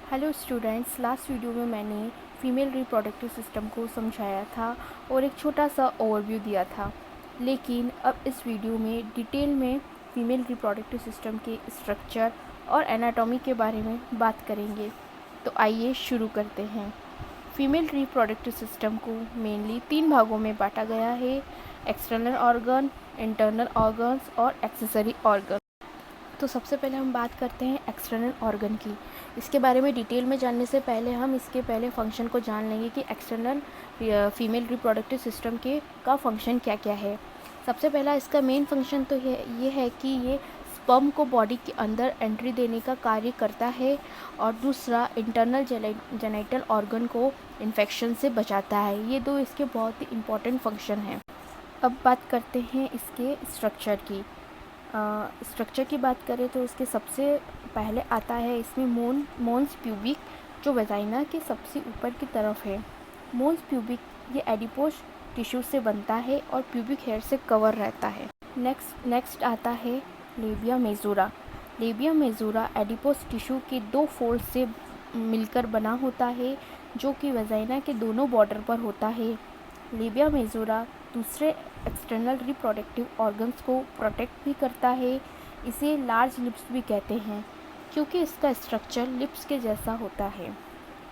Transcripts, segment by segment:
Hello students, last video में मैंने female reproductive system को समझाया था और एक छोटा सा ओवरव्यू दिया था। लेकिन अब इस वीडियो में डिटेल में फीमेल रिप्रोडक्टिव सिस्टम के स्ट्रक्चर और एनाटॉमी के बारे में बात करेंगे। तो आइए शुरू करते हैं। फीमेल रिप्रोडक्टिव सिस्टम को मेनली 3 भागों में बांटा गया है: एक्सटर्नल ऑर्गन, इंटरनल ऑर्गन्स और एक्सेसरी ऑर्गन। तो सबसे पहले हम बात करते हैं एक्सटर्नल ऑर्गन की। इसके बारे में डिटेल में जानने से पहले हम इसके पहले फंक्शन को जान लेंगे कि एक्सटर्नल फीमेल रिप्रोडक्टिव सिस्टम के का फंक्शन क्या क्या है। सबसे पहला इसका मेन फंक्शन तो ये है कि ये स्पर्म को बॉडी के अंदर एंट्री देने का कार्य करता है, और दूसरा इंटरनल जेनिटल ऑर्गन को इन्फेक्शन से बचाता है। ये दो इसके बहुत ही इम्पोर्टेंट फंक्शन हैं। अब बात करते हैं इसके स्ट्रक्चर की। स्ट्रक्चर की बात करें तो इसके सबसे पहले आता है इसमें मोन्स प्यूबिक, जो वेजाइना के सबसे ऊपर की तरफ है। मोन्स प्यूबिक ये एडिपोज टिश्यू से बनता है और प्यूबिक हेयर से कवर रहता है। नेक्स्ट आता है labia majora. Labia majora adipose tissue के 2 फोल्ड से मिलकर बना होता है, जो कि वेजाइना के दोनों बॉर्डर पर होता है। लेबिया मेजोरा दूसरे एक्सटर्नल रिप्रोडक्टिव ऑर्गन्स को प्रोटेक्ट भी करता है। इसे लार्ज लिप्स भी कहते हैं, क्योंकि इसका स्ट्रक्चर लिप्स के जैसा होता है।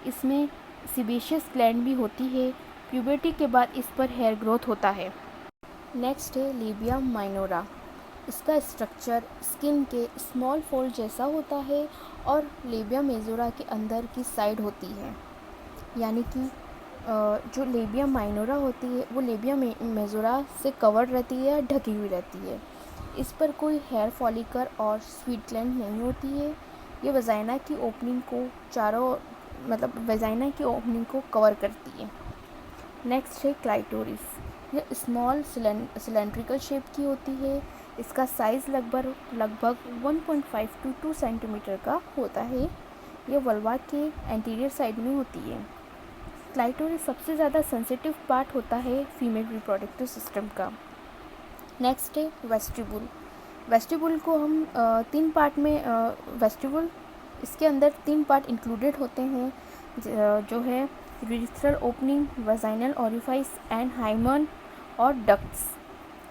इसमें सिबेशियस ग्लैंड भी होती है। प्यूबर्टी के बाद इस पर हेयर ग्रोथ होता है। नेक्स्ट है लेबिया माइनोरा। इसका स्ट्रक्चर स्किन के स्मॉल फोल्ड जैसा होता है और लेबिया मेजोरा के अंदर की साइड होती है। यानी कि जो लेबिया माइनोरा होती है वो लेबिया मेजोरा से कवर्ड रहती है, ढकी हुई रहती है। इस पर कोई हेयर फॉलिकल और स्वीट ग्लैंड नहीं होती है। ये वेजाइना की ओपनिंग को वेजाइना की ओपनिंग को कवर करती है। नेक्स्ट है क्लाइटोरिस। ये स्मॉल सिलेंड्रिकल शेप की होती है। इसका साइज़ लगभग 1.5 to 2 सेंटीमीटर का होता है। ये वल्वा के एंटीरियर साइड में होती है। क्लाइटोरिस सबसे ज़्यादा सेंसिटिव पार्ट होता है फीमेल रिप्रोडक्टिव सिस्टम का। नेक्स्ट है वेस्टिबुल। वेस्टिबुल को हम 3 पार्ट में वेस्टिबुल इसके अंदर 3 पार्ट इंक्लूडेड होते हैं, जो है urethral opening, vaginal orifice and hymen और डक्ट्स।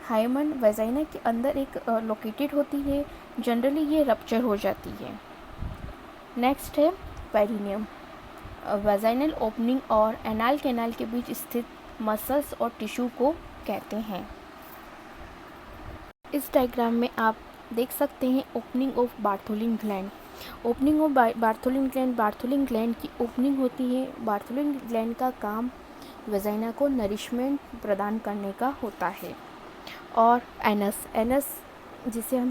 हाइमन वेजाइना के अंदर एक लोकेटेड होती है। जनरली ये रप्चर हो जाती है। नेक्स्ट है पेरिनियम। वेजाइनल ओपनिंग और एनाल कैनाल के बीच स्थित मसल्स और टिश्यू को कहते हैं। इस डायग्राम में आप देख सकते हैं opening of Bartholin gland. Opening of Bartholin gland की ओपनिंग होती है। बार्थोलिन ग्लैंड का काम वेजाइना को नरिशमेंट प्रदान करने का होता है। और एनस जिसे हम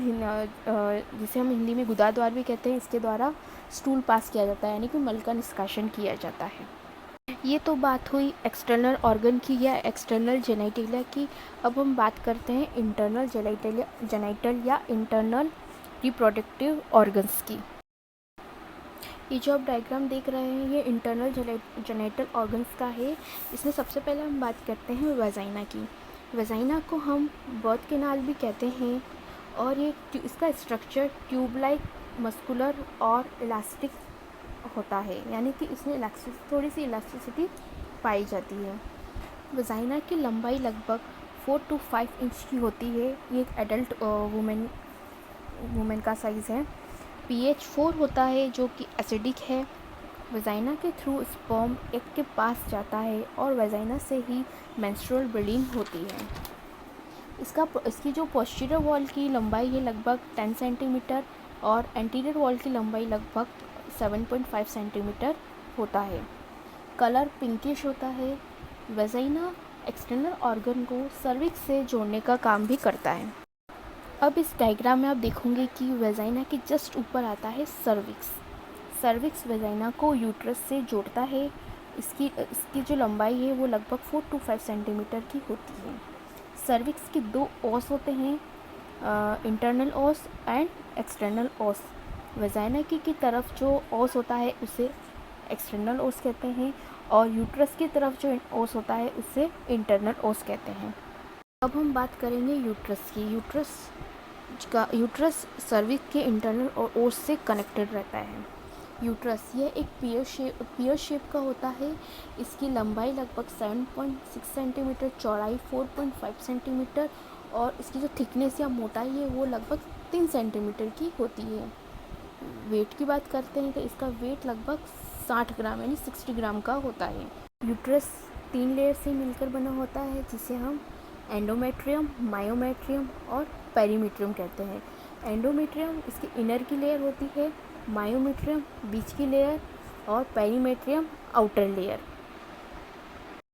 हिंदी में गुदाद्वार भी कहते हैं, इसके द्वारा स्टूल पास किया जाता है, यानी कि मल का निष्कासन किया जाता है। ये तो बात हुई एक्सटर्नल ऑर्गन की या एक्सटर्नल जेनिटलिया की। अब हम बात करते हैं इंटरनल जेनिटल या इंटरनल रिप्रोडक्टिव ऑर्गन्स की। ये जो आप डायग्राम देख रहे हैं ये इंटरनल जेनिटल ऑर्गन्स का है। इसमें सबसे पहले हम बात करते हैं वेजाइना की। वेजाइना को हम बर्थ कैनाल भी कहते हैं, और ये इसका स्ट्रक्चर ट्यूब लाइक, मस्कुलर और इलास्टिक होता है, यानी कि इसमें थोड़ी सी इलास्टिसिटी पाई जाती है। वेजाइना की लंबाई लगभग 4 to 5 इंच की होती है। ये एक एडल्ट वुमेन का साइज़ है। pH 4 होता है, जो कि एसिडिक है। वेजाइना के थ्रू स्पर्म एग के पास जाता है और वेजाइना से ही मेंस्ट्रुअल ब्लीडिंग होती है। इसकी जो पोस्टीरियर वॉल की लंबाई है लगभग 10 सेंटीमीटर और एंटीरियर वॉल की लंबाई लगभग 7.5 सेंटीमीटर होता है। कलर पिंकिश होता है। वेजाइना एक्सटर्नल ऑर्गन को सर्विक्स से जोड़ने का काम भी करता है। अब इस डायग्राम में आप देखोगे कि वेजाइना के जस्ट ऊपर आता है सर्विक्स। सर्विक्स वेजाइना को यूट्रस से जोड़ता है। इसकी जो लंबाई है वो लगभग 4 to 5 सेंटीमीटर की होती है। सर्विक्स के 2 ओस होते हैं, इंटरनल ओस एंड एक्सटर्नल ओस। वेजाइना की तरफ जो ओस होता है उसे एक्सटर्नल ओस कहते हैं, और यूट्रस की तरफ जो ओस होता है उसे इंटरनल ओस कहते हैं। अब हम बात करेंगे यूट्रस की। यूट्रस सर्विक्स के इंटरनल ओस से कनेक्टेड रहता है। यूट्रस यह एक पियर शेप का होता है। इसकी लंबाई लगभग 7.6 सेंटीमीटर, चौड़ाई 4.5 सेंटीमीटर और इसकी जो थिकनेस या मोटाई है वो लगभग 3 सेंटीमीटर की होती है। वेट की बात करते हैं तो इसका वेट लगभग 60 ग्राम यानी 60 ग्राम का होता है। यूट्रस 3 लेयर से मिलकर बना होता है जिसे हम एंडोमेट्रियम, मायोमेट्रियम और पेरीमेट्रियम कहते हैं। एंडोमेट्रियम इसकी इनर की लेयर होती है, मायोमेट्रियम बीच की लेयर और perimetrium outer layer.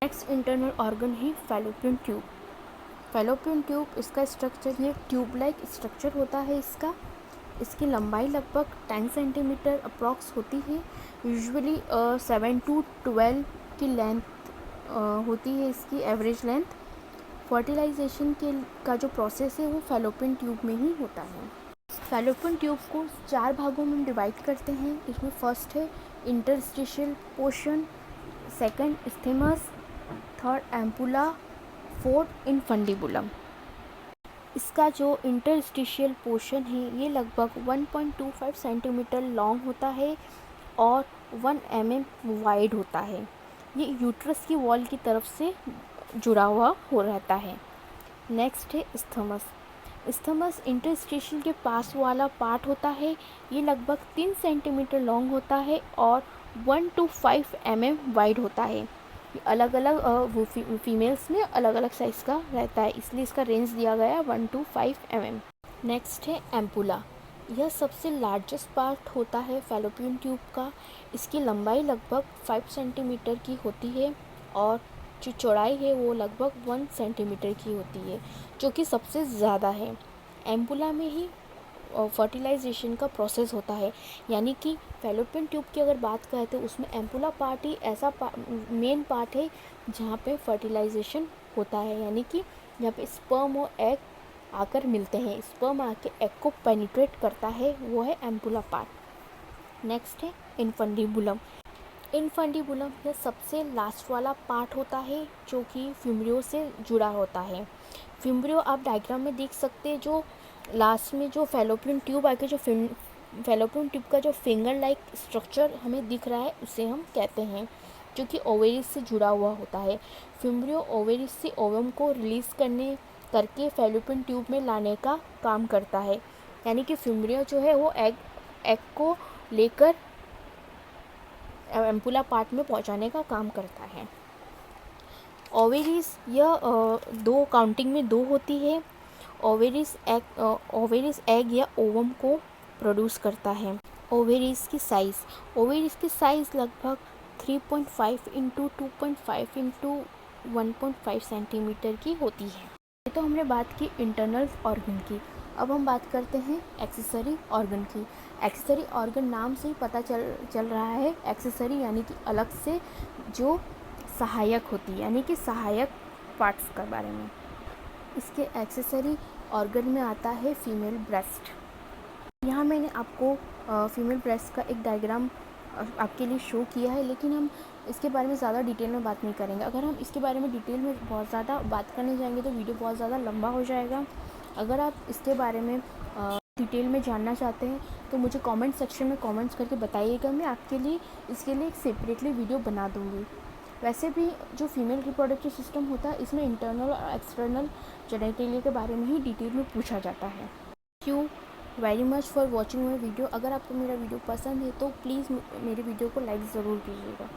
Next internal organ है फैलोपियन ट्यूब। फैलोपियन ट्यूब इसका स्ट्रक्चर ये ट्यूब लाइक स्ट्रक्चर होता है इसकी लंबाई लगभग 10 सेंटीमीटर अप्रॉक्स होती है। यूजुअली 7 to 12 की लेंथ होती है इसकी एवरेज लेंथ। फर्टिलाइजेशन का जो प्रोसेस है वो फैलोपियन ट्यूब में ही होता है। फैलोपियन ट्यूब को 4 भागों में डिवाइड करते हैं। इसमें फर्स्ट है interstitial portion, second isthmus, third ampulla, fourth infundibulum. इसका जो इंटरस्टिशियल पोर्शन है ये लगभग 1.25 सेंटीमीटर लॉन्ग होता है और 1 mm वाइड होता है। ये यूट्रस की वॉल की तरफ से जुड़ा हुआ हो रहता है। नेक्स्ट है स्थमस। स्थमस इंटरस्टिशियल के पास वाला पार्ट होता है। ये लगभग 3 सेंटीमीटर लॉन्ग होता है और 1 to 5 mm वाइड होता है। ये अलग अलग फीमेल्स में अलग अलग साइज़ का रहता है, इसलिए इसका रेंज दिया गया है 1 to 5 mm। नेक्स्ट है एम्पुला। यह सबसे लार्जेस्ट पार्ट होता है फैलोपियन ट्यूब का। इसकी लंबाई लगभग 5 सेंटीमीटर की होती है और जो चौड़ाई है वो लगभग 1 सेंटीमीटर की होती है, जो कि सबसे ज़्यादा है। एम्पुला में ही फर्टिलाइजेशन का प्रोसेस होता है, यानी कि फैलोपियन ट्यूब की अगर बात करें तो उसमें एम्पुला पार्ट ही ऐसा मेन पार्ट है जहाँ पे फर्टिलाइजेशन होता है, यानी कि जहाँ पे स्पर्म और एग आकर मिलते हैं, स्पर्म आके एग को पेनिट्रेट करता है, वो है एम्पुला पार्ट। नेक्स्ट है इनफंडिबुलम। इनफंडिबुलम यह सबसे लास्ट वाला पार्ट होता है जो कि फिम्ब्रियो से जुड़ा होता है। फिम्ब्रियो आप डायग्राम में देख सकते हैं, जो लास्ट में जो फैलोपियन ट्यूब आके जो फैलोपियन ट्यूब का जो फिंगर लाइक स्ट्रक्चर हमें दिख रहा है उसे हम कहते हैं, जो कि ओवेरिस से जुड़ा हुआ होता है। फिम्ब्रियो ओवेरिस से ओवम को रिलीज़ करके फैलोपियन ट्यूब में लाने का काम करता है, यानी कि फिम्ब्रियो जो है वो एग को लेकर एम्पुला पार्ट में पहुंचाने का काम करता है। ओवेरिस यह दो काउंटिंग में 2 होती है। ओवेरिस एग या ओवम को प्रोड्यूस करता है। ओवेरिस की साइज़ लगभग 3.5 इंटू 2.5 इंटू 1.5 सेंटीमीटर की होती है। तो हमने बात की इंटरनल ऑर्गन की, अब हम बात करते हैं एक्सेसरी ऑर्गन की। एक्सेसरी ऑर्गन नाम से ही पता चल रहा है, एक्सेसरी यानी कि अलग से जो सहायक होती है, यानी कि सहायक पार्ट्स के बारे में। इसके एक्सेसरी ऑर्गन में आता है फीमेल ब्रेस्ट। यहाँ मैंने आपको फीमेल ब्रेस्ट का एक डायग्राम आपके लिए शो किया है, लेकिन हम इसके बारे में ज़्यादा डिटेल में बात नहीं करेंगे। अगर हम इसके बारे में डिटेल में बहुत ज़्यादा बात करने जाएंगे तो वीडियो बहुत ज़्यादा लंबा हो जाएगा। अगर आप इसके बारे में डिटेल में जानना चाहते हैं तो मुझे कमेंट सेक्शन में कमेंट्स करके बताइएगा, मैं आपके लिए इसके लिए एक सेपरेटली वीडियो बना दूँगी। वैसे भी जो फीमेल रिप्रोडक्टिव सिस्टम होता है इसमें इंटरनल और एक्सटर्नल जेनिटलिया के बारे में ही डिटेल में पूछा जाता है। Thank you very much for watching my video. अगर आपको मेरा वीडियो पसंद है तो प्लीज़ मेरे वीडियो को लाइक ज़रूर कीजिएगा।